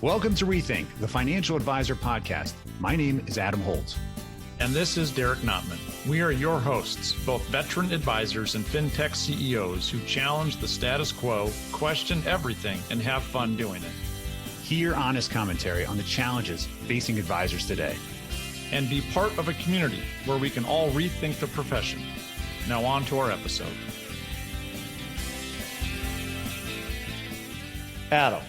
Welcome to Rethink, the Financial Advisor Podcast. My name is Adam Holtz. And this is Derek Notman. We are your hosts, both veteran advisors and fintech CEOs who challenge the status quo, question everything, and have fun doing it. Hear honest commentary on the challenges facing advisors today. And be part of a community where we can all rethink the profession. Now on to our episode. Adam,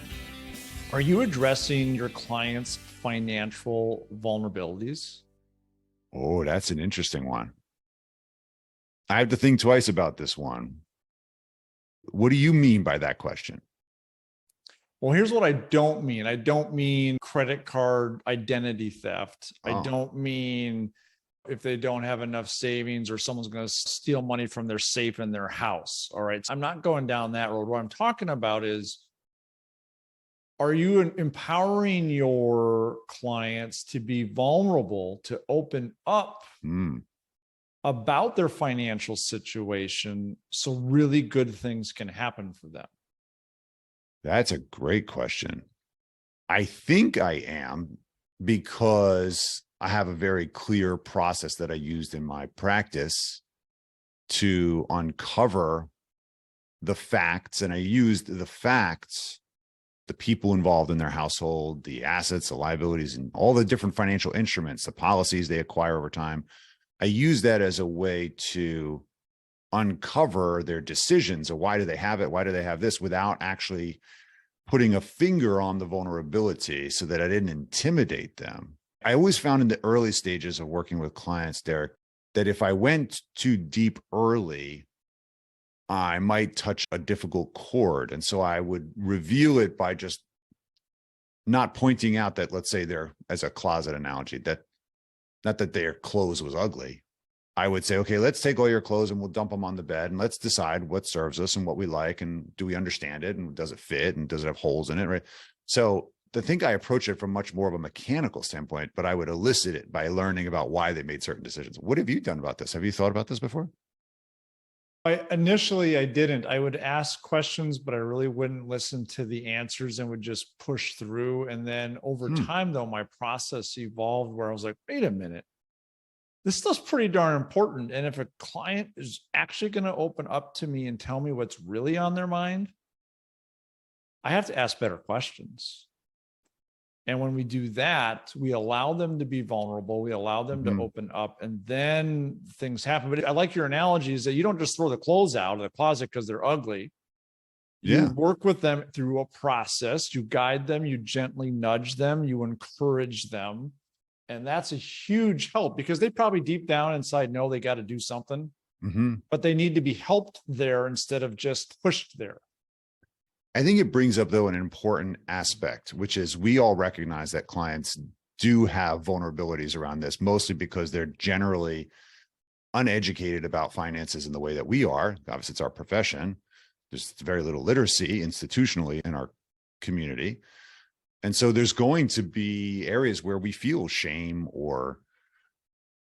are you addressing your clients' financial vulnerabilities? Oh, that's an interesting one. I have to think twice about this one. What do you mean by that question? Well, here's what I don't mean. I don't mean credit card identity theft. I don't mean if they don't have enough savings or someone's going to steal money from their safe in their house. All right. So I'm not going down that road. What I'm talking about is, are you empowering your clients to be vulnerable, to open up about their financial situation so really good things can happen for them? That's a great question. I think I am, because I have a very clear process that I used in my practice to uncover the facts. And I used the facts, the people involved in their household, the assets, the liabilities, and all the different financial instruments, the policies they acquire over time. I use that as a way to uncover their decisions. Or why do they have it? Why do they have this? Without actually putting a finger on the vulnerability, so that I didn't intimidate them. I always found in the early stages of working with clients, Derek, that if I went too deep early, I might touch a difficult chord. And so I would reveal it by just not pointing out that, let's say they're, as a closet analogy, that not that their clothes was ugly. I would say, okay, let's take all your clothes and we'll dump them on the bed and let's decide what serves us and what we like. And do we understand it? And does it fit? And does it have holes in it? Right. So I think I approach it from much more of a mechanical standpoint, but I would elicit it by learning about why they made certain decisions. What have you done about this? Have you thought about this before? Initially, I didn't. I would ask questions, but I really wouldn't listen to the answers and would just push through. And then over time, though, my process evolved where I was like, wait a minute, this stuff's pretty darn important. And if a client is actually going to open up to me and tell me what's really on their mind, I have to ask better questions. And when we do that, we allow them to be vulnerable. We allow them to open up, and then things happen. But I like your analogy is that you don't just throw the clothes out of the closet because they're ugly. You work with them through a process. You guide them, you gently nudge them, you encourage them. And that's a huge help, because they probably deep down inside know they got to do something, but they need to be helped there instead of just pushed there. I think it brings up, though, an important aspect, which is we all recognize that clients do have vulnerabilities around this, mostly because they're generally uneducated about finances in the way that we are. Obviously, it's our profession. There's very little literacy institutionally in our community. And so there's going to be areas where we feel shame or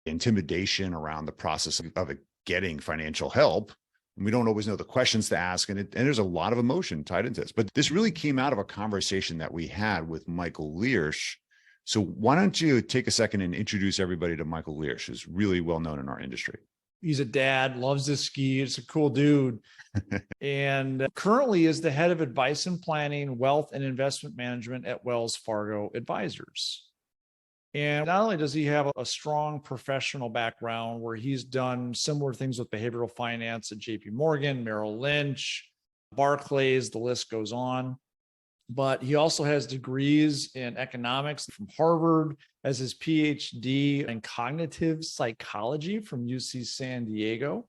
intimidation around the process of getting financial help. And we don't always know the questions to ask. And there's a lot of emotion tied into this. But this really came out of a conversation that we had with Michael Liersch. So why don't you take a second and introduce everybody to Michael Liersch, who's really well known in our industry. He's a dad, loves to ski. It's a cool dude. And currently is the head of advice and planning, wealth and investment management at Wells Fargo Advisors. And not only does he have a strong professional background where he's done similar things with behavioral finance at JP Morgan, Merrill Lynch, Barclays, the list goes on, but he also has degrees in economics from Harvard, has his PhD in cognitive psychology from UC San Diego.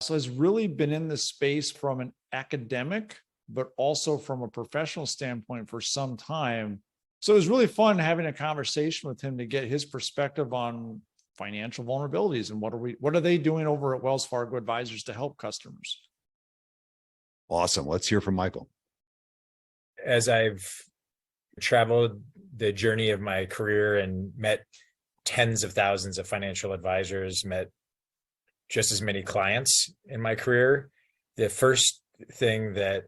So has really been in this space from an academic, but also from a professional standpoint for some time. So it was really fun having a conversation with him to get his perspective on financial vulnerabilities and what are they doing over at Wells Fargo Advisors to help customers. Awesome. Let's hear from Michael. As I've traveled the journey of my career and met tens of thousands of financial advisors, met just as many clients in my career, the first thing that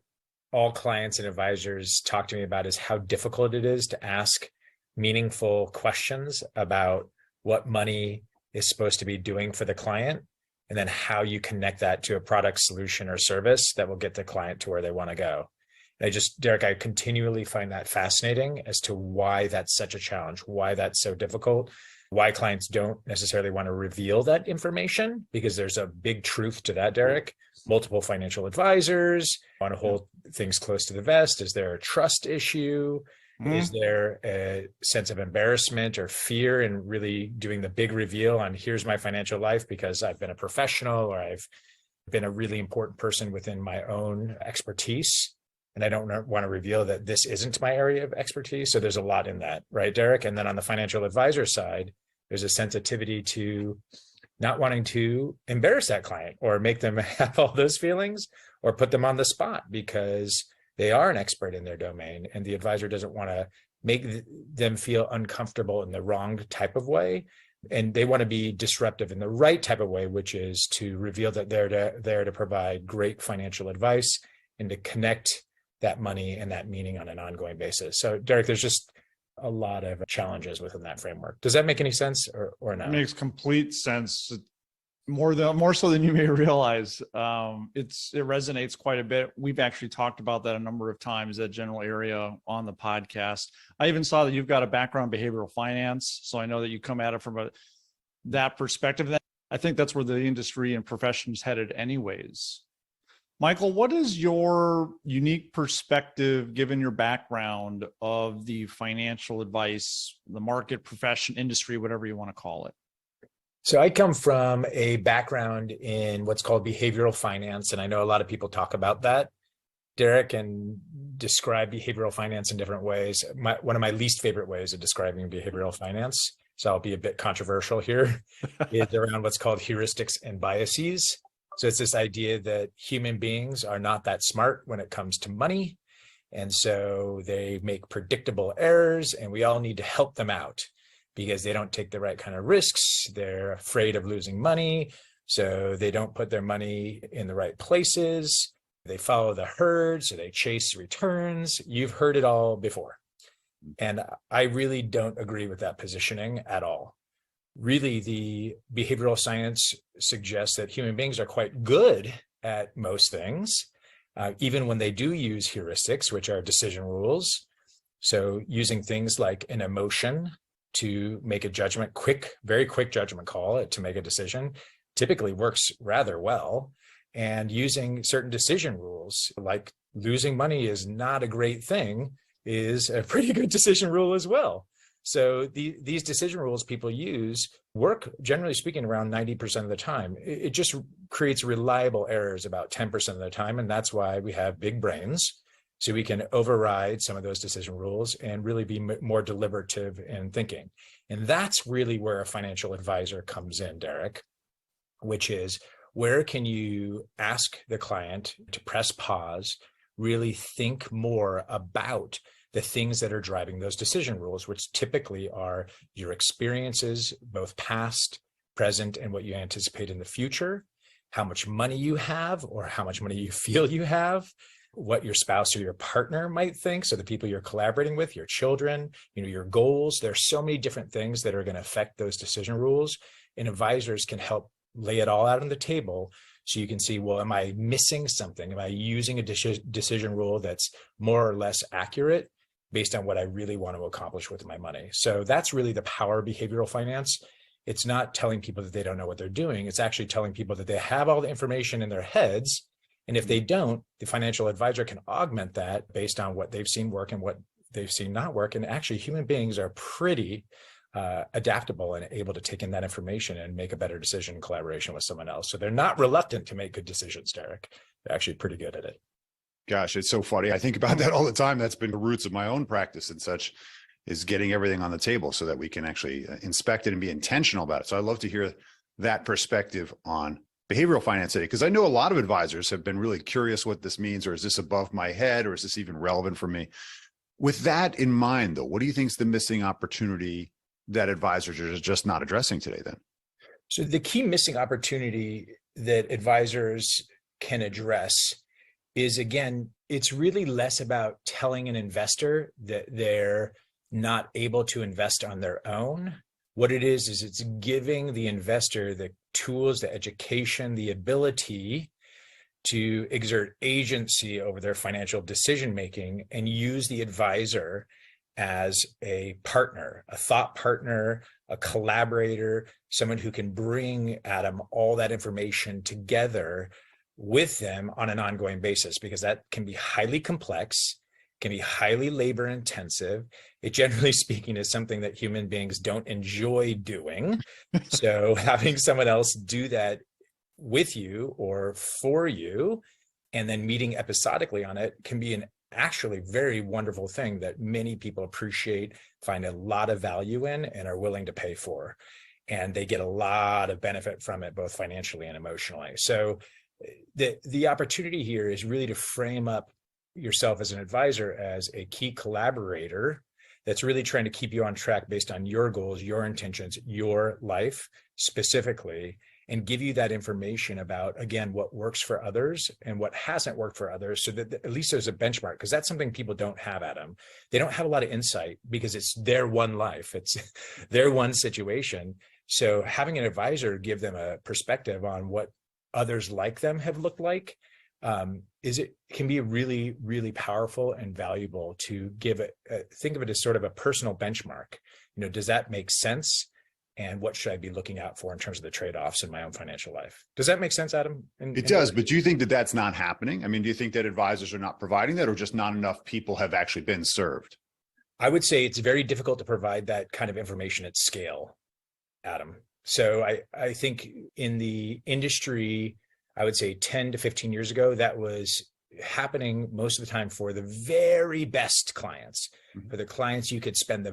all clients and advisors talk to me about is how difficult it is to ask meaningful questions about what money is supposed to be doing for the client, and then how you connect that to a product, solution, or service that will get the client to where they want to go. And Derek, I continually find that fascinating as to why that's such a challenge, why that's so difficult, why clients don't necessarily want to reveal that information, because there's a big truth to that, Derek. Multiple financial advisors want to hold things close to the vest. Is there a trust issue? Is there a sense of embarrassment or fear in really doing the big reveal on here's my financial life because I've been a professional or I've been a really important person within my own expertise, and I don't want to reveal that this isn't my area of expertise? So there's a lot in that, right, Derek? And then on the financial advisor side, there's a sensitivity to not wanting to embarrass that client or make them have all those feelings or put them on the spot because they are an expert in their domain, and the advisor doesn't want to make them feel uncomfortable in the wrong type of way. And they want to be disruptive in the right type of way, which is to reveal that they're there to provide great financial advice and to connect that money and that meaning on an ongoing basis. So, Derek, there's just a lot of challenges within that framework. Does that make any sense or not? It makes complete sense. More so than you may realize. It resonates quite a bit. We've actually talked about that a number of times, that general area on the podcast. I even saw that you've got a background in behavioral finance, so I know that you come at it from that perspective. I think that's where the industry and profession is headed anyways. Michael, what is your unique perspective, given your background, of the financial advice, the market, profession, industry, whatever you want to call it? So I come from a background in what's called behavioral finance, and I know a lot of people talk about that, Derek, and describe behavioral finance in different ways. One of my least favorite ways of describing behavioral finance, so I'll be a bit controversial here, is around what's called heuristics and biases. So it's this idea that human beings are not that smart when it comes to money, and so they make predictable errors, and we all need to help them out, because they don't take the right kind of risks. They're afraid of losing money, so they don't put their money in the right places. They follow the herd, so they chase returns. You've heard it all before. And I really don't agree with that positioning at all. Really, the behavioral science suggests that human beings are quite good at most things, even when they do use heuristics, which are decision rules. So using things like an emotion to make a judgment, very quick judgment call to make a decision, typically works rather well. And using certain decision rules, like losing money is not a great thing, is a pretty good decision rule as well. So these decision rules people use work, generally speaking, around 90% of the time. It just creates reliable errors about 10% of the time. And that's why we have big brains. So we can override some of those decision rules and really be more deliberative in thinking. And that's really where a financial advisor comes in, Derek, which is, where can you ask the client to press pause, really think more about the things that are driving those decision rules, which typically are your experiences, both past, present, and what you anticipate in the future, how much money you have or how much money you feel you have, what your spouse or your partner might think, so the people you're collaborating with, your children, your goals. There's so many different things that are going to affect those decision rules, and advisors can help lay it all out on the table so you can see, well, am I missing something? Am I using a decision rule that's more or less accurate based on what I really want to accomplish with my money? So that's really the power of behavioral finance. It's not telling people that they don't know what they're doing. It's actually telling people that they have all the information in their heads. And if they don't, the financial advisor can augment that based on what they've seen work and what they've seen not work. And actually, human beings are pretty adaptable and able to take in that information and make a better decision in collaboration with someone else. So they're not reluctant to make good decisions, Derek. They're actually pretty good at it. Gosh, it's so funny. I think about that all the time. That's been the roots of my own practice and such, is getting everything on the table so that we can actually inspect it and be intentional about it. So I'd love to hear that perspective on behavioral finance today, because I know a lot of advisors have been really curious what this means, or is this above my head, or is this even relevant for me? With that in mind, though, what do you think is the missing opportunity that advisors are just not addressing today then? So the key missing opportunity that advisors can address is, again, it's really less about telling an investor that they're not able to invest on their own. What it is it's giving the investor the tools, the education, the ability to exert agency over their financial decision-making and use the advisor as a partner, a thought partner, a collaborator, someone who can bring Adam all that information together with them on an ongoing basis, because that can be highly complex, can be highly labor intensive. It, generally speaking, is something that human beings don't enjoy doing. So having someone else do that with you or for you, and then meeting episodically on it, can be an actually very wonderful thing that many people appreciate, find a lot of value in, and are willing to pay for. And they get a lot of benefit from it, both financially and emotionally. So the opportunity here is really to frame up yourself as an advisor as a key collaborator that's really trying to keep you on track based on your goals, your intentions, your life specifically, and give you that information about, again, what works for others and what hasn't worked for others, so that at least there's a benchmark, because that's something people don't have, Adam. They don't have a lot of insight because it's their one life, it's their one situation. So having an advisor give them a perspective on what others like them have looked like, can be really, really powerful and valuable to give it, think of it as sort of a personal benchmark. Does that make sense? And what should I be looking out for in terms of the trade-offs in my own financial life? Does that make sense, Adam? It does, but do you think that that's not happening? I mean, do you think that advisors are not providing that, or just not enough people have actually been served? I would say it's very difficult to provide that kind of information at scale, Adam. So I think in the industry, I would say 10 to 15 years ago, that was happening most of the time for the very best clients, for the clients you could spend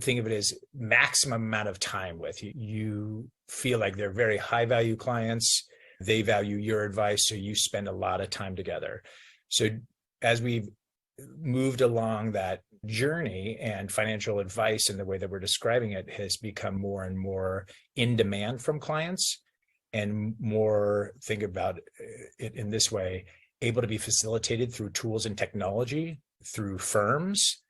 think of it as maximum amount of time with. You feel like they're very high value clients. They value your advice, so you spend a lot of time together. So as we've moved along that journey, and financial advice in the way that we're describing it has become more and more in demand from clients, and more, think about it in this way, able to be facilitated through tools and technology, through firms,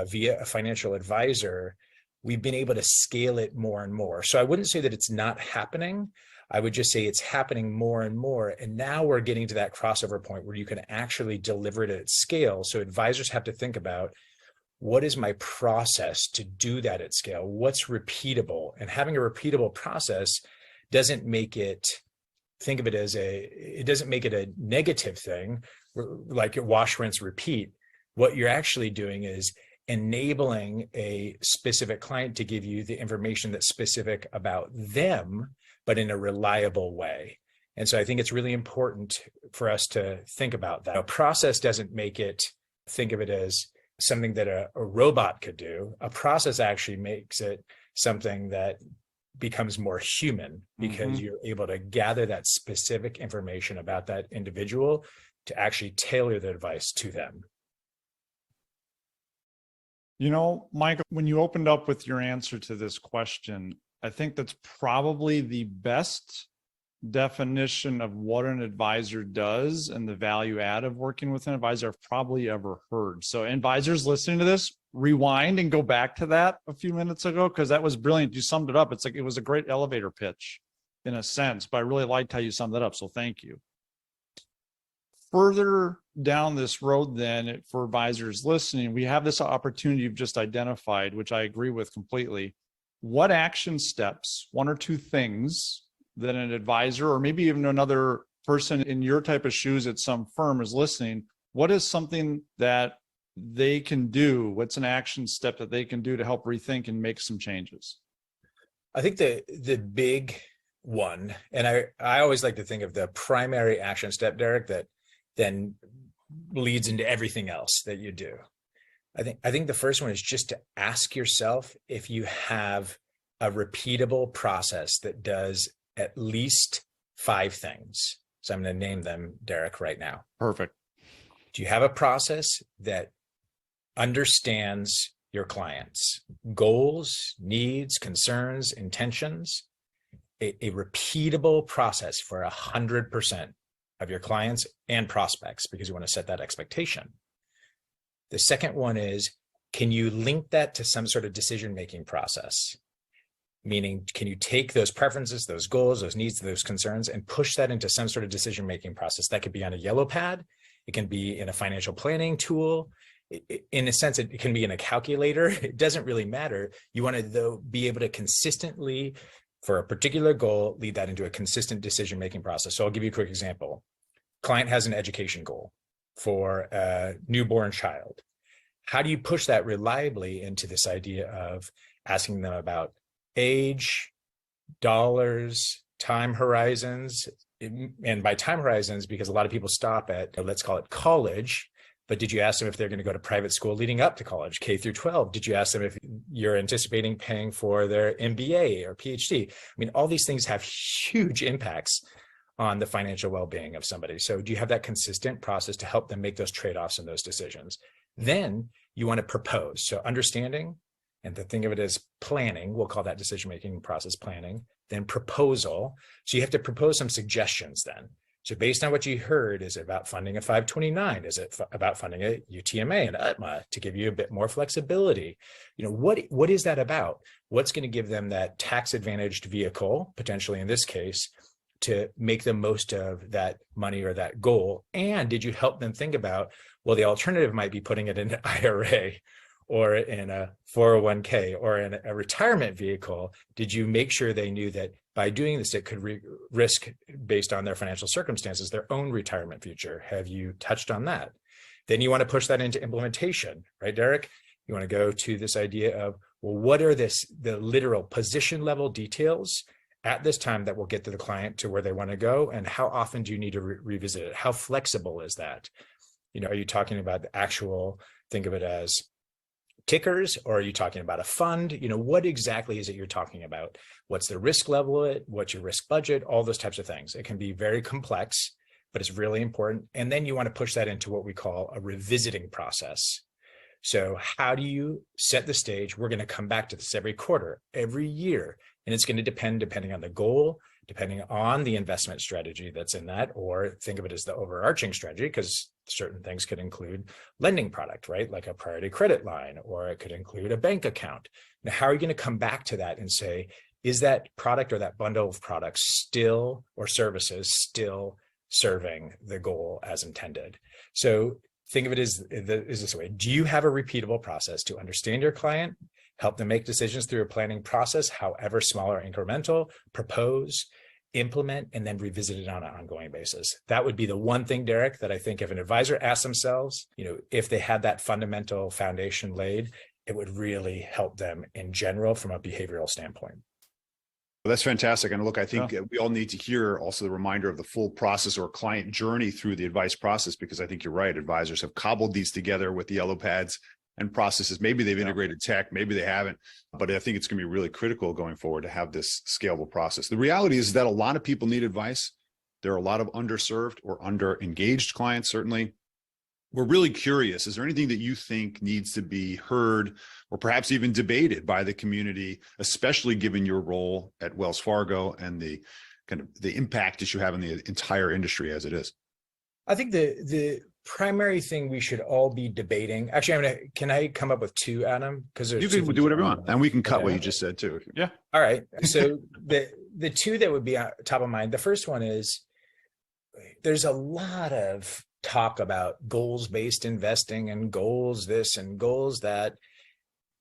via a financial advisor, we've been able to scale it more and more. So I wouldn't say that it's not happening. I would just say it's happening more and more. And now we're getting to that crossover point where you can actually deliver it at scale. So advisors have to think about, what is my process to do that at scale? What's repeatable? And having a repeatable process doesn't make it, think of it as it doesn't make it a negative thing, like wash, rinse, repeat. What you're actually doing is enabling a specific client to give you the information that's specific about them, but in a reliable way. And so I think it's really important for us to think about that. A process doesn't make it, think of it as something that a robot could do. A process actually makes it something that becomes more human, because you're able to gather that specific information about that individual to actually tailor the advice to them. Michael, when you opened up with your answer to this question, I think that's probably the best definition of what an advisor does and the value add of working with an advisor I've probably ever heard. So advisors listening to this, rewind and go back to that a few minutes ago, because that was brilliant. You summed it up. It's like, it was a great elevator pitch in a sense, but I really liked how you summed it up. So thank you. Further down this road, then, for advisors listening, we have this opportunity you've just identified, which I agree with completely. What action steps, one or two things that an advisor, or maybe even another person in your type of shoes at some firm is listening, what is something that they can do? What's an action step that they can do to help rethink and make some changes? I think the big one, and I always like to think of the primary action step, Derek, that then leads into everything else that you do. I think the first one is just to ask yourself if you have a repeatable process that does at least 5 things. So I'm going to name them, Derek, right now. Perfect. Do you have a process that understands your clients' goals, needs, concerns, intentions? A repeatable process for 100%. of your clients and prospects, because you want to set that expectation. The second one is, can you link that to some sort of decision-making process? Meaning, can you take those preferences, those goals, those needs, those concerns, and push that into some sort of decision-making process? That could be on a yellow pad. It can be in a financial planning tool. In a sense, it can be in a calculator. It doesn't really matter. You want to, though, be able to consistently, for a particular goal, lead that into a consistent decision-making process. So I'll give you a quick example. Client has an education goal for a newborn child. How do you push that reliably into this idea of asking them about age, dollars, time horizons? And by time horizons, because a lot of people stop at, let's call it college, but did you ask them if they're going to go to private school leading up to college, K through 12? Did you ask them if you're anticipating paying for their MBA or PhD? I mean, all these things have huge impacts on the financial well-being of somebody. So do you have that consistent process to help them make those trade-offs and those decisions? Then you want to propose. So understanding, and to think of it as planning, we'll call that decision-making process planning, then proposal. So you have to propose some suggestions then. So based on what you heard, is it about funding a 529? Is it about funding a UTMA and UTMA to give you a bit more flexibility? You know, what is that about? What's going to give them that tax advantaged vehicle, potentially in this case, to make the most of that money or that goal? And did you help them think about, well, the alternative might be putting it in an IRA or in a 401k or in a retirement vehicle? Did you make sure they knew that by doing this, it could risk, based on their financial circumstances, their own retirement future? Have you touched on that? Then you want to push that into implementation, right, Derek? You want to go to this idea of, well, what are the literal position level details at this time that will get to the client to where they want to go? And how often do you need to revisit it? How flexible is that? You know, are you talking about the actual, think of it as tickers, or are you talking about a fund? You know, what exactly is it you're talking about? What's the risk level? What's your risk budget? All those types of things. It can be very complex, but it's really important. And then you want to push that into what we call a revisiting process. So how do you set the stage? We're going to come back to this every quarter, every year. And it's going to depending on the goal, depending on the investment strategy that's in that, or think of it as the overarching strategy, because certain things could include lending product, right? Like a priority credit line, or it could include a bank account. Now, how are you going to come back to that and say, is that product or that bundle of products still, or services still serving the goal as intended? So think of it as this way. Do you have a repeatable process to understand your client, help them make decisions through a planning process, however small or incremental, propose, implement, and then revisit it on an ongoing basis? That would be the one thing, Derek, that I think if an advisor asks themselves, you know, if they had that fundamental foundation laid, it would really help them in general from a behavioral standpoint. Well, that's fantastic. And look, I think we all need to hear also the reminder of the full process or client journey through the advice process, because I think you're right. Advisors have cobbled these together with the yellow pads and processes. Maybe they've integrated tech, maybe they haven't, but I think it's going to be really critical going forward to have this scalable process. The reality is that a lot of people need advice. There are a lot of underserved or under-engaged clients, certainly. We're really curious, is there anything that you think needs to be heard or perhaps even debated by the community, especially given your role at Wells Fargo and the kind of the impact that you have in the entire industry as it is? I think the primary thing we should all be debating, actually, can I come up with two, Adam? Because you can do whatever you want, and we can cut what you just said too. Yeah. All right. So the two that would be on top of mind, the first one is, there's a lot of talk about goals-based investing and goals this and goals that.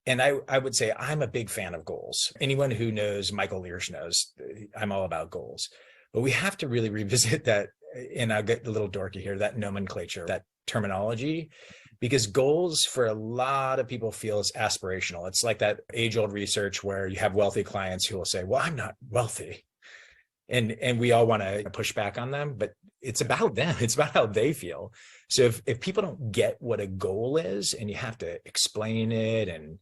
And I would say I'm a big fan of goals. Anyone who knows Michael Liersch knows I'm all about goals. But we have to really revisit that, and I'll get a little dorky here, that nomenclature, that terminology, because goals for a lot of people feel is aspirational. It's like that age-old research where you have wealthy clients who will say, well, I'm not wealthy. And we all want to push back on them, but it's about them. It's about how they feel. So if people don't get what a goal is, and you have to explain it and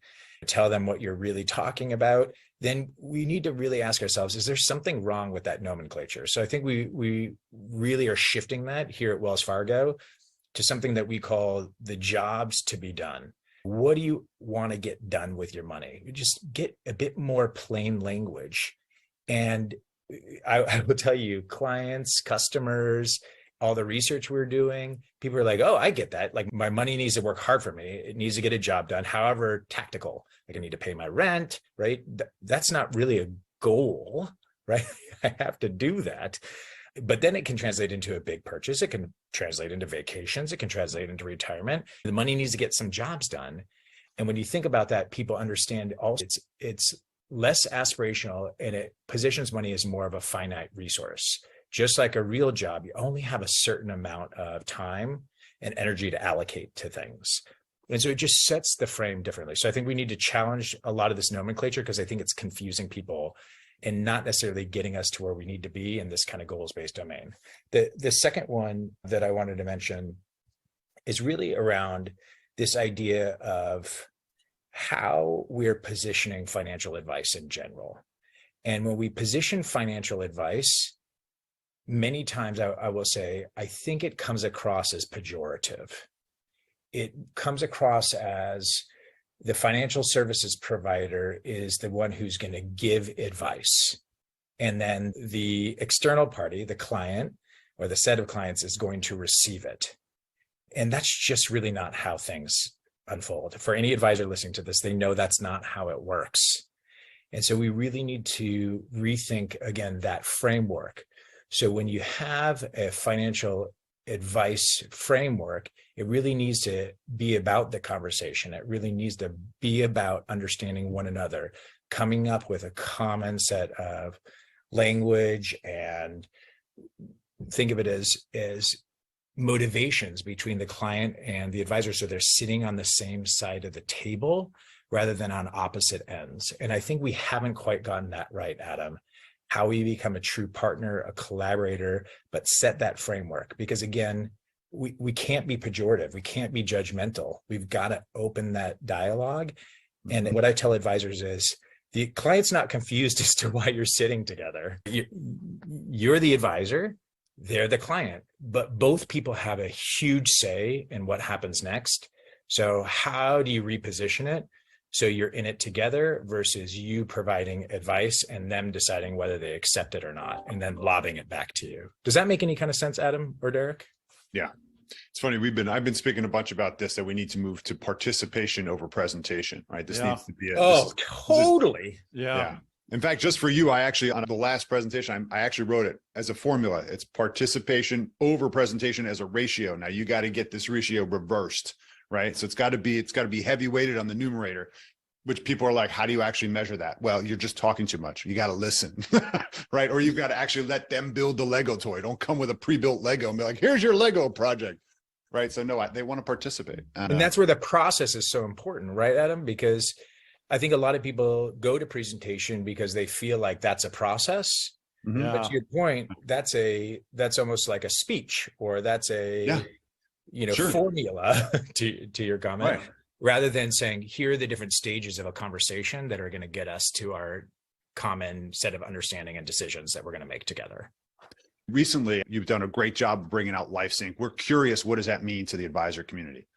tell them what you're really talking about, then we need to really ask ourselves, is there something wrong with that nomenclature? So I think we really are shifting that here at Wells Fargo to something that we call the jobs to be done. What do you want to get done with your money? Just get a bit more plain language. And I will tell you, clients, customers, all the research we're doing, people are like, oh, I get that. Like my money needs to work hard for me. It needs to get a job done, however tactical. Like I need to pay my rent, right? That's not really a goal, right? I have to do that. But then it can translate into a big purchase. It can translate into vacations. It can translate into retirement. The money needs to get some jobs done. And when you think about that, people understand also it's less aspirational, and it positions money as more of a finite resource. Just like a real job, you only have a certain amount of time and energy to allocate to things. And so it just sets the frame differently. So I think we need to challenge a lot of this nomenclature, because I think it's confusing people and not necessarily getting us to where we need to be in this kind of goals-based domain. The second one that I wanted to mention is really around this idea of how we're positioning financial advice in general. And when we position financial advice, many times I will say, I think it comes across as pejorative. It comes across as the financial services provider is the one who's going to give advice. And then the external party, the client or the set of clients, is going to receive it. And that's just really not how things unfold. For any advisor listening to this, they know that's not how it works. And so we really need to rethink, again, that framework. So when you have a financial advice framework, it really needs to be about the conversation. It really needs to be about understanding one another, coming up with a common set of language, and think of it as motivations between the client and the advisor, so they're sitting on the same side of the table rather than on opposite ends. And I think we haven't quite gotten that right, Adam. How we become a true partner, a collaborator, but set that framework. Because again, we can't be pejorative. We can't be judgmental. We've got to open that dialogue. And what I tell advisors is, the client's not confused as to why you're sitting together. You're the advisor, they're the client, but both people have a huge say in what happens next. So how do you reposition it so you're in it together versus you providing advice and them deciding whether they accept it or not, and then lobbing it back to you? Does that make any kind of sense, Adam or Derek? Yeah. It's funny. I've been speaking a bunch about this, that we need to move to participation over presentation, right? This needs to be totally. Yeah. In fact, just for you, I actually, on the last presentation, I actually wrote it as a formula. It's participation over presentation as a ratio. Now you got to get this ratio reversed, right? So it's got to be heavy weighted on the numerator, which people are like, how do you actually measure that? Well, you're just talking too much. You got to listen, right? Or you've got to actually let them build the Lego toy. Don't come with a pre-built Lego and be like, here's your Lego project, right? So no, they want to participate. And that's where the process is so important, right, Adam? Because I think a lot of people go to presentation because they feel like that's a process. Mm-hmm. But to your point, that's almost like a speech, or that's a formula to your comment, right, rather than saying, here are the different stages of a conversation that are going to get us to our common set of understanding and decisions that we're going to make together. Recently, you've done a great job of bringing out LifeSync. We're curious, what does that mean to the advisor community?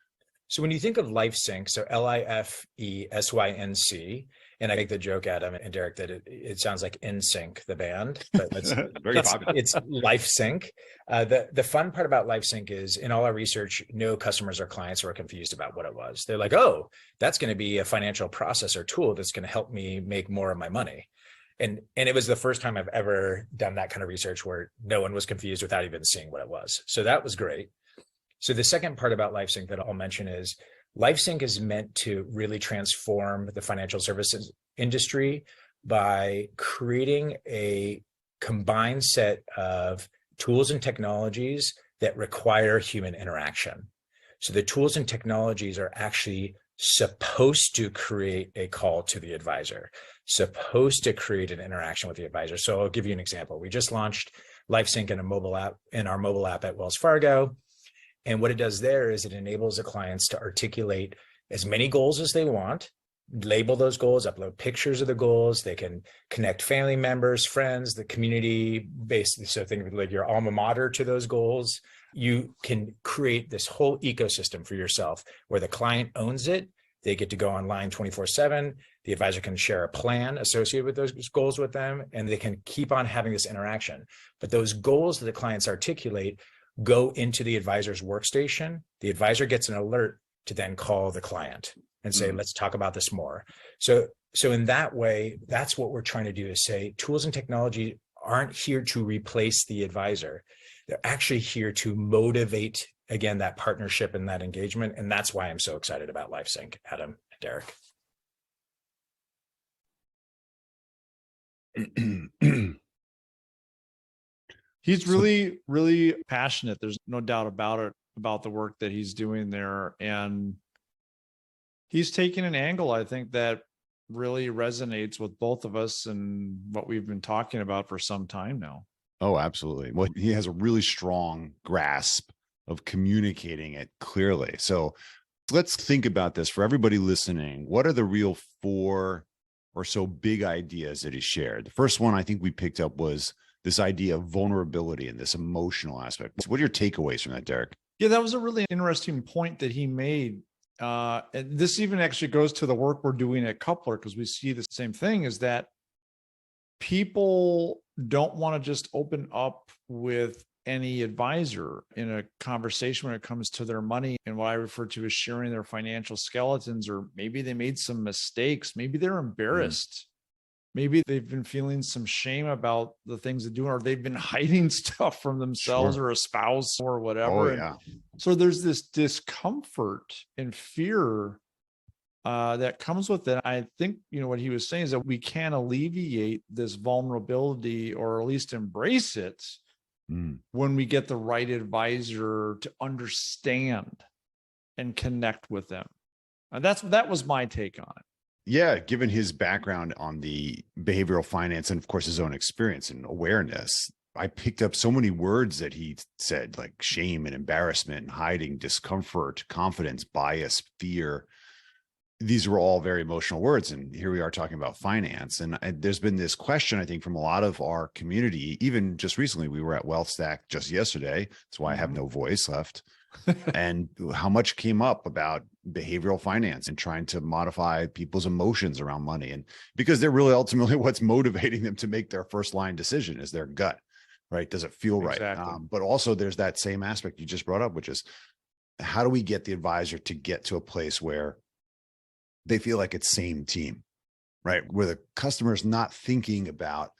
So when you think of LifeSync, so LIFESYNC, and I make the joke, Adam and Derek, that it sounds like NSYNC, the band, but it's LifeSync. The fun part about LifeSync is, in all our research, no customers or clients were confused about what it was. They're like, oh, that's going to be a financial process or tool that's going to help me make more of my money. And it was the first time I've ever done that kind of research where no one was confused without even seeing what it was. So that was great. So the second part about LifeSync that I'll mention is, LifeSync is meant to really transform the financial services industry by creating a combined set of tools and technologies that require human interaction. So the tools and technologies are actually supposed to create a call to the advisor, supposed to create an interaction with the advisor. So I'll give you an example. We just launched LifeSync in our mobile app at Wells Fargo. And what it does there is it enables the clients to articulate as many goals as they want, label those goals, upload pictures of the goals. They can connect family members, friends, the community, basically. So think of like your alma mater to those goals. You can create this whole ecosystem for yourself where the client owns it. They get to go online 24/7. The advisor can share a plan associated with those goals with them, and they can keep on having this interaction. But those goals that the clients articulate go into the advisor's workstation. The advisor gets an alert to then call the client and say, let's talk about this more. So in that way, that's what we're trying to do, is say tools and technology aren't here to replace the advisor. They're actually here to motivate, again, that partnership and that engagement. And that's why I'm so excited about LifeSync, Adam and Derek. He's really, really passionate. There's no doubt about it, about the work that he's doing there. And he's taking an angle, I think, that really resonates with both of us and what we've been talking about for some time now. Oh, absolutely. Well, he has a really strong grasp of communicating it clearly. So let's think about this for everybody listening. What are the real 4 or so big ideas that he shared? The first one I think we picked up was this idea of vulnerability and this emotional aspect. What are your takeaways from that, Derek? Yeah, that was a really interesting point that he made. And this even actually goes to the work we're doing at Coupler, because we see the same thing, is that people don't want to just open up with any advisor in a conversation when it comes to their money and what I refer to as sharing their financial skeletons, or maybe they made some mistakes. Maybe they're embarrassed. Maybe they've been feeling some shame about the things they're doing, or they've been hiding stuff from themselves or a spouse or whatever. Oh, yeah. So there's this discomfort and fear that comes with it. I think, what he was saying is that we can alleviate this vulnerability, or at least embrace it, when we get the right advisor to understand and connect with them. And that was my take on it. Yeah, given his background on the behavioral finance and, of course, his own experience and awareness, I picked up so many words that he said, like shame and embarrassment, hiding, discomfort, confidence, bias, fear. These were all very emotional words. And here we are talking about finance. And there's been this question, I think, from a lot of our community. Even just recently, we were at WealthStack just yesterday. That's why I have no voice left. And how much came up about behavioral finance and trying to modify people's emotions around money. And because they're really ultimately what's motivating them to make their first line decision is their gut, right? Does it feel right? Exactly. But also there's that same aspect you just brought up, which is how do we get the advisor to get to a place where they feel like it's same team, right? Where the customer is not thinking about,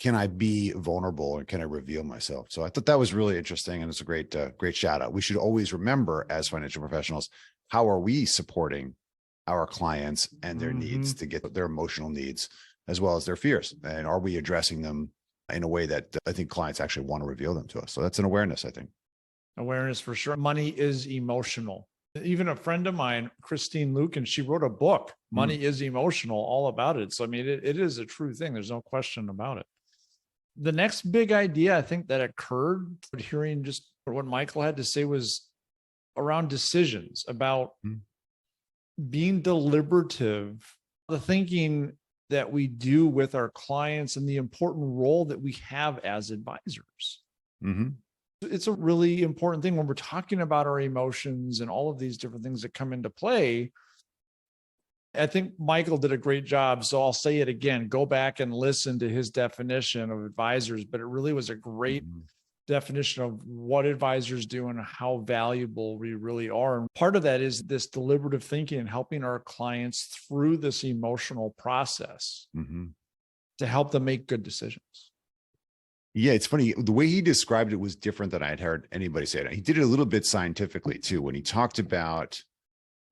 can I be vulnerable and can I reveal myself? So I thought that was really interesting. And it's a great shout out. We should always remember as financial professionals, how are we supporting our clients and their needs to get their emotional needs as well as their fears? And are we addressing them in a way that I think clients actually want to reveal them to us? So that's an awareness, I think. Awareness for sure. Money is emotional. Even a friend of mine, Christine Lucan, she wrote a book, Money is Emotional, all about it. So, I mean, it is a true thing. There's no question about it. The next big idea I think that occurred, hearing just what Michael had to say, was around decisions, about being deliberative, the thinking that we do with our clients and the important role that we have as advisors. It's a really important thing when we're talking about our emotions and all of these different things that come into play. I think Michael did a great job. So I'll say it again, go back and listen to his definition of advisors, but it really was a great definition of what advisors do and how valuable we really are. And part of that is this deliberative thinking and helping our clients through this emotional process to help them make good decisions. Yeah, it's funny. The way he described it was different than I had heard anybody say it. He did it a little bit scientifically too, when he talked about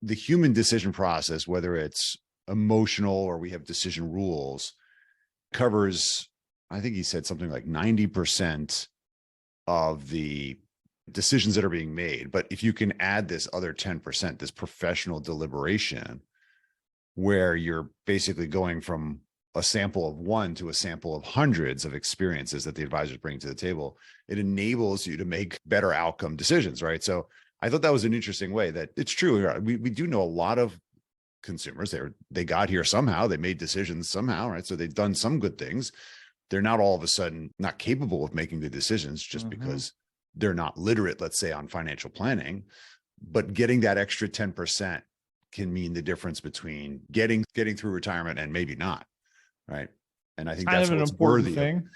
the human decision process, whether it's emotional or we have decision rules, covers, I think he said something like 90% of the decisions that are being made. But if you can add this other 10%, this professional deliberation, where you're basically going from a sample of one to a sample of hundreds of experiences that the advisors bring to the table, it enables you to make better outcome decisions, right? So I thought that was an interesting way that it's true. We do know a lot of consumers. They got here somehow. They made decisions somehow, right? So they've done some good things. They're not all of a sudden not capable of making good decisions just because they're not literate, let's say, on financial planning. But getting that extra 10% can mean the difference between getting through retirement and maybe not, right? And I think kind that's of an what's important worthy thing.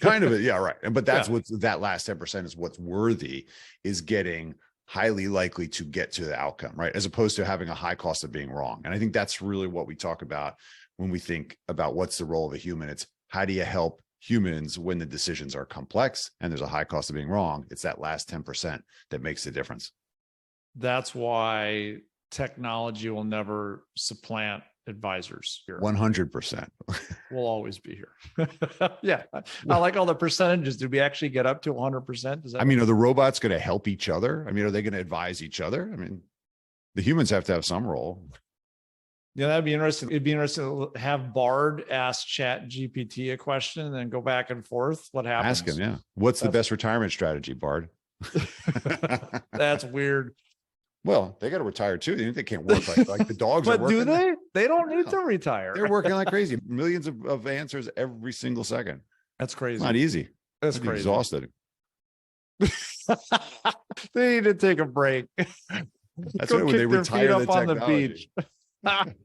kind of it. Yeah. Right. But that's Yeah. what's that last 10% is what's worthy, is getting highly likely to get to the outcome, right? As opposed to having a high cost of being wrong. And I think that's really what we talk about when we think about what's the role of a human. It's how do you help humans when the decisions are complex and there's a high cost of being wrong? It's that last 10% that makes the difference. That's why technology will never supplant advisors here. 100%. We'll always be here. Yeah. I like all the percentages. Did we actually get up to 100%? I mean, are the robots going to help each other? I mean, are they going to advise each other? I mean, the humans have to have some role. Yeah, that'd be interesting. It'd be interesting to have Bard ask Chat GPT a question and then go back and forth. What happens? Ask him, yeah. What's the best retirement strategy, Bard? That's weird. Well, they got to retire too. They can't work like the dogs are But working. do they? They don't need to retire. They're working like crazy. Millions of answers every single second. That's crazy. It's not easy. That's crazy. Crazy. Exhausted. They need to take a break. That's right. When they retire up on the beach. technology.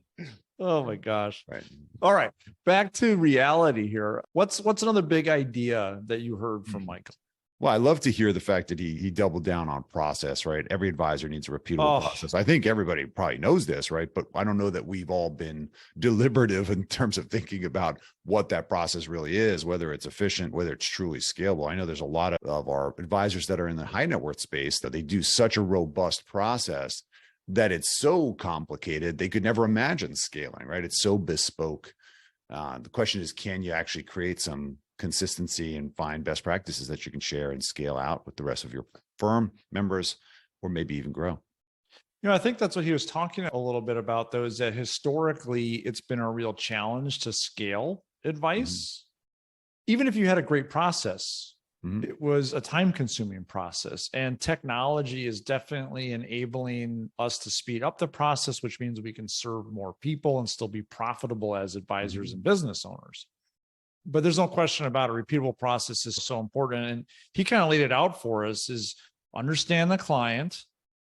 Oh my gosh. Right. All right. Back to reality here. What's another big idea that you heard from Michael? Well, I love to hear the fact that he doubled down on process, right? Every advisor needs a repeatable process. I think everybody probably knows this, right? But I don't know that we've all been deliberative in terms of thinking about what that process really is, whether it's efficient, whether it's truly scalable. I know there's a lot of our advisors that are in the high net worth space that they do such a robust process that it's so complicated, they could never imagine scaling, right? It's so bespoke. The question is, can you actually create some consistency and find best practices that you can share and scale out with the rest of your firm members, or maybe even grow? I think that's what he was talking a little bit about, though, is that historically it's been a real challenge to scale advice. Even if you had a great process, it was a time-consuming process. And technology is definitely enabling us to speed up the process, which means we can serve more people and still be profitable as advisors and business owners. But there's no question about a repeatable process is so important. And he kind of laid it out for us: is understand the client,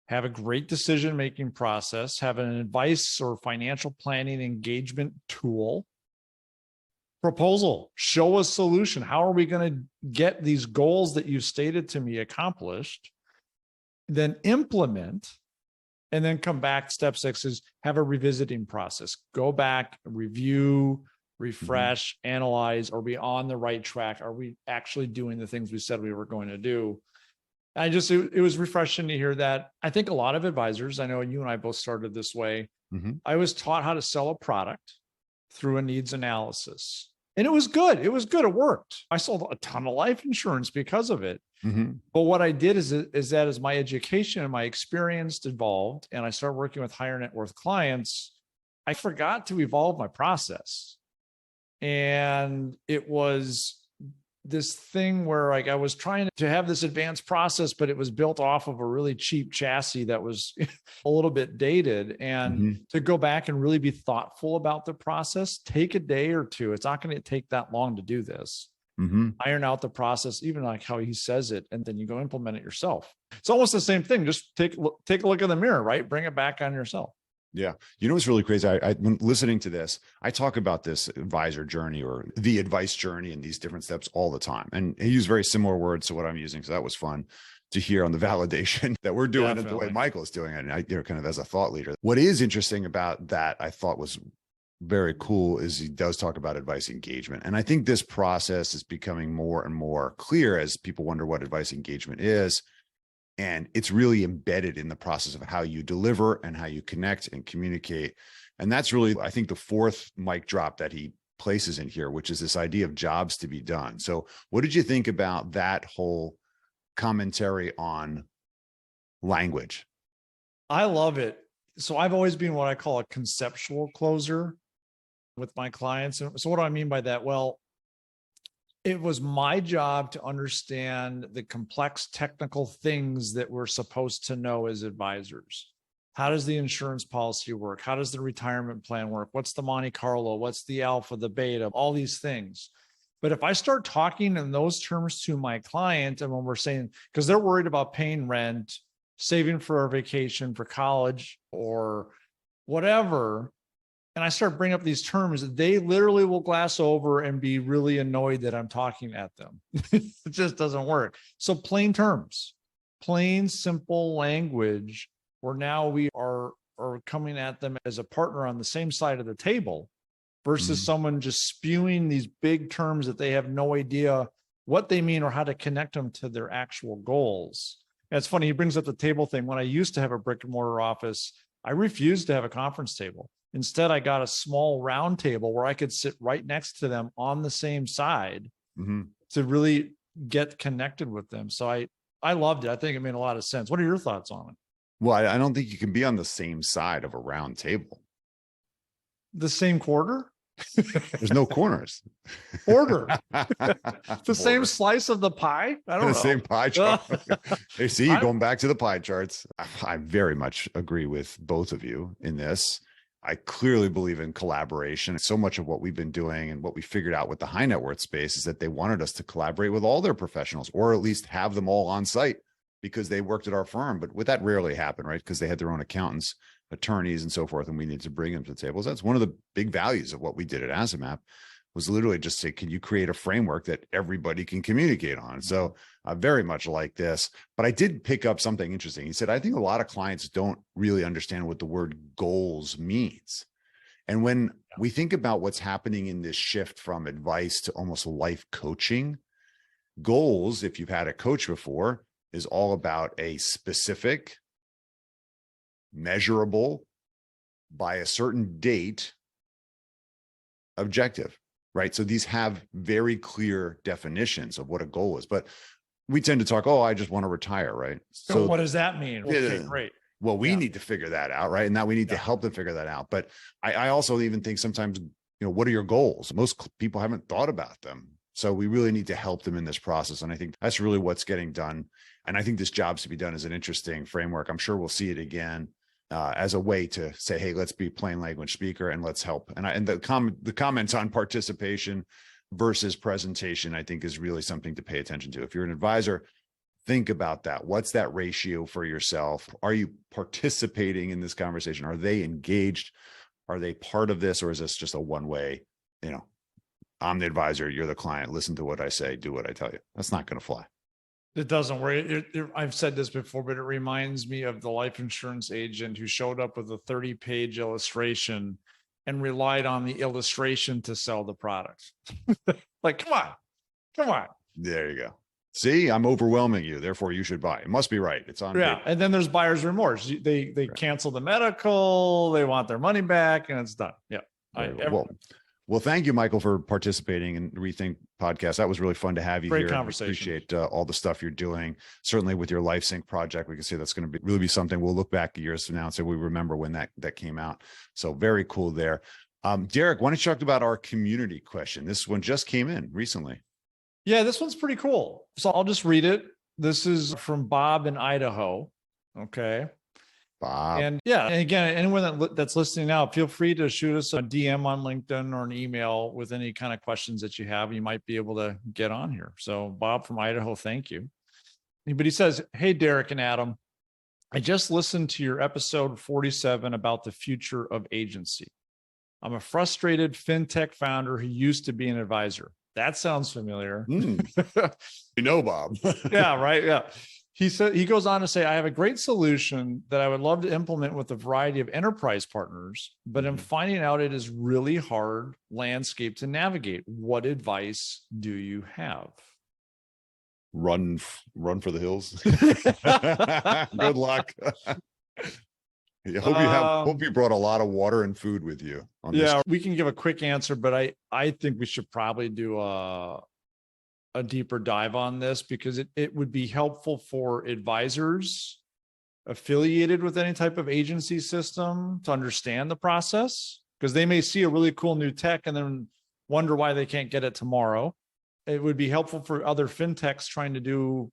have a great decision-making process, have an advice or financial planning engagement tool, proposal, show a solution. How are we going to get these goals that you stated to me accomplished? Then implement, and then come back. Step 6 is have a revisiting process. Go back, review, refresh, analyze. Are we on the right track? Are we actually doing the things we said we were going to do? It was refreshing to hear that. I think a lot of advisors, I know you and I both started this way. I was taught how to sell a product through a needs analysis. And it was good. It was good. It worked. I sold a ton of life insurance because of it. But what I did is that as my education and my experience evolved and I started working with higher net worth clients, I forgot to evolve my process. And it was this thing where I was trying to have this advanced process, but it was built off of a really cheap chassis that was a little bit dated. And to go back and really be thoughtful about the process, take a day or two. It's not going to take that long to do this. Iron out the process, even like how he says it, and then you go implement it yourself. It's almost the same thing. Just take a look in the mirror, right? Bring it back on yourself. Yeah. You know, what's really crazy. When listening to this, I talk about this advisor journey or the advice journey and these different steps all the time. And he used very similar words to what I'm using. So that was fun to hear on the validation that we're doing it the way Michael is doing it. And I, kind of as a thought leader, what is interesting about that I thought was very cool is he does talk about advice engagement. And I think this process is becoming more and more clear as people wonder what advice engagement is. And it's really embedded in the process of how you deliver and how you connect and communicate. And that's really, I think, the fourth mic drop that he places in here, which is this idea of jobs to be done. So what did you think about that whole commentary on language? I love it. So I've always been what I call a conceptual closer with my clients. And so what do I mean by that? Well, it was my job to understand the complex technical things that we're supposed to know as advisors. How does the insurance policy work? How does the retirement plan work? What's the Monte Carlo? What's the alpha, the beta, all these things. But if I start talking in those terms to my client, and when we're saying, because they're worried about paying rent, saving for a vacation for college or whatever, and I start bringing up these terms, they literally will glass over and be really annoyed that I'm talking at them. It just doesn't work. So plain terms, plain, simple language, where now we are coming at them as a partner on the same side of the table versus someone just spewing these big terms that they have no idea what they mean or how to connect them to their actual goals. And it's funny, he brings up the table thing. When I used to have a brick and mortar office, I refused to have a conference table. Instead, I got a small round table where I could sit right next to them on the same side to really get connected with them. So I loved it. I think it made a lot of sense. What are your thoughts on it? Well, I don't think you can be on the same side of a round table. The same quarter? There's no corners. Order. The same slice of the pie? I don't know. The same pie chart. Hey, see, going back to the pie charts. I very much agree with both of you in this. I clearly believe in collaboration. So much of what we've been doing and what we figured out with the high net worth space is that they wanted us to collaborate with all their professionals, or at least have them all on site because they worked at our firm. But that rarely happened, right? Because they had their own accountants, attorneys, and so forth, and we need to bring them to the table. So that's one of the big values of what we did at AssetMap, was literally just say, can you create a framework that everybody can communicate on? So I very much like this, but I did pick up something interesting. He said, I think a lot of clients don't really understand what the word goals means. And when we think about what's happening in this shift from advice to almost life coaching, goals, if you've had a coach before, is all about a specific, measurable, by a certain date objective, right? So these have very clear definitions of what a goal is, but we tend to talk, oh, I just want to retire, right? So what does that mean? Okay, great. Well, we need to figure that out, right? And now we need to help them figure that out. But I also even think sometimes, what are your goals? Most people haven't thought about them. So we really need to help them in this process. And I think that's really what's getting done. And I think this Jobs to Be Done is an interesting framework. I'm sure we'll see it again as a way to say, hey, let's be plain language speaker and let's help. And the comments on participation versus presentation, I think, is really something to pay attention to. If you're an advisor, think about that. What's that ratio for yourself? Are you participating in this conversation? Are they engaged? Are they part of this? Or is this just a one-way, I'm the advisor, you're the client, listen to what I say, do what I tell you? That's not going to fly. It doesn't work. I've said this before, but it reminds me of the life insurance agent who showed up with a 30-page illustration and relied on the illustration to sell the product. Like, come on. There you go. See, I'm overwhelming you. Therefore, you should buy. It must be right. It's on. Yeah. paper. And then there's buyer's remorse. They cancel the medical. They want their money back, and it's done. Yeah. Well, thank you, Michael, for participating in Rethink podcast. That was really fun to have you here. Great conversation. I appreciate all the stuff you're doing. Certainly with your LifeSync project, we can say that's going to really be something we'll look back years from now and say we remember when that came out. So very cool there. Derek, why don't you talk about our community question? This one just came in recently. Yeah, this one's pretty cool. So I'll just read it. This is from Bob in Idaho. Okay. Bob. And again, anyone that's listening now, feel free to shoot us a DM on LinkedIn or an email with any kind of questions that you have. You might be able to get on here. So Bob from Idaho, thank you. But he says, hey, Derek and Adam, I just listened to your episode 47 about the future of agency. I'm a frustrated fintech founder who used to be an advisor. That sounds familiar. Bob. Yeah, right. Yeah. He goes on to say, I have a great solution that I would love to implement with a variety of enterprise partners, but I'm finding out it is really hard landscape to navigate. What advice do you have? Run for the hills. Good luck. Hope you brought a lot of water and food with you. We can give a quick answer, but I think we should probably do a deeper dive on this because it would be helpful for advisors affiliated with any type of agency system to understand the process, because they may see a really cool new tech and then wonder why they can't get it tomorrow. It would be helpful for other fintechs trying to do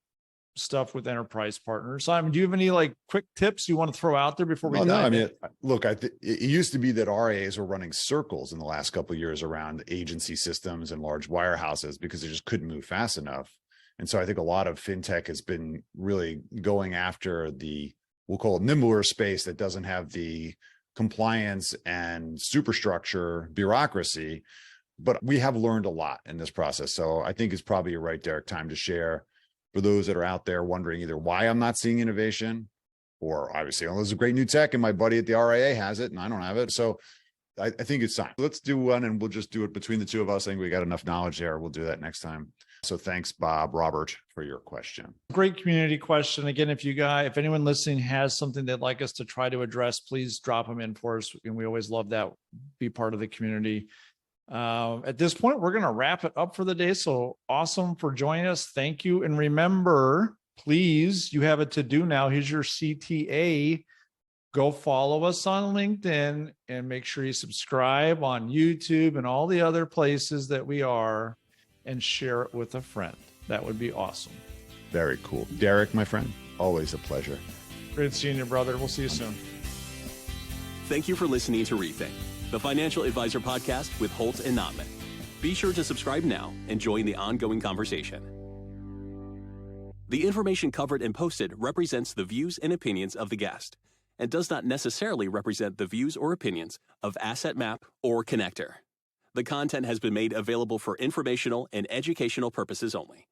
stuff with enterprise partners. Simon, do you have any quick tips you want to throw out there before we dive in? Look, it used to be that RIAs were running circles in the last couple of years around agency systems and large wirehouses because they just couldn't move fast enough. And so I think a lot of fintech has been really going after we'll call it nimbler space that doesn't have the compliance and superstructure bureaucracy, but we have learned a lot in this process. So I think it's probably a right, Derek, time to share for those that are out there wondering either why I'm not seeing innovation, or obviously, oh, there's a great new tech and my buddy at the RIA has it and I don't have it. So I think it's time. Let's do one, and we'll just do it between the two of us. I think we got enough knowledge there. We'll do that next time. So thanks, Robert, for your question. Great community question. Again, if anyone listening has something they'd like us to try to address, please drop them in for us. And we always love that, be part of the community. At this point, we're going to wrap it up for the day. So awesome for joining us. Thank you. And remember, please, you have a to-do now. Here's your CTA. Go follow us on LinkedIn and make sure you subscribe on YouTube and all the other places that we are, and share it with a friend. That would be awesome. Very cool. Derek, my friend, always a pleasure. Great seeing you, brother. We'll see you soon. Thank you for listening to Rethink, the Financial Advisor Podcast with Holt and Notman. Be sure to subscribe now and join the ongoing conversation. The information covered and posted represents the views and opinions of the guest and does not necessarily represent the views or opinions of Asset Map or Connector. The content has been made available for informational and educational purposes only.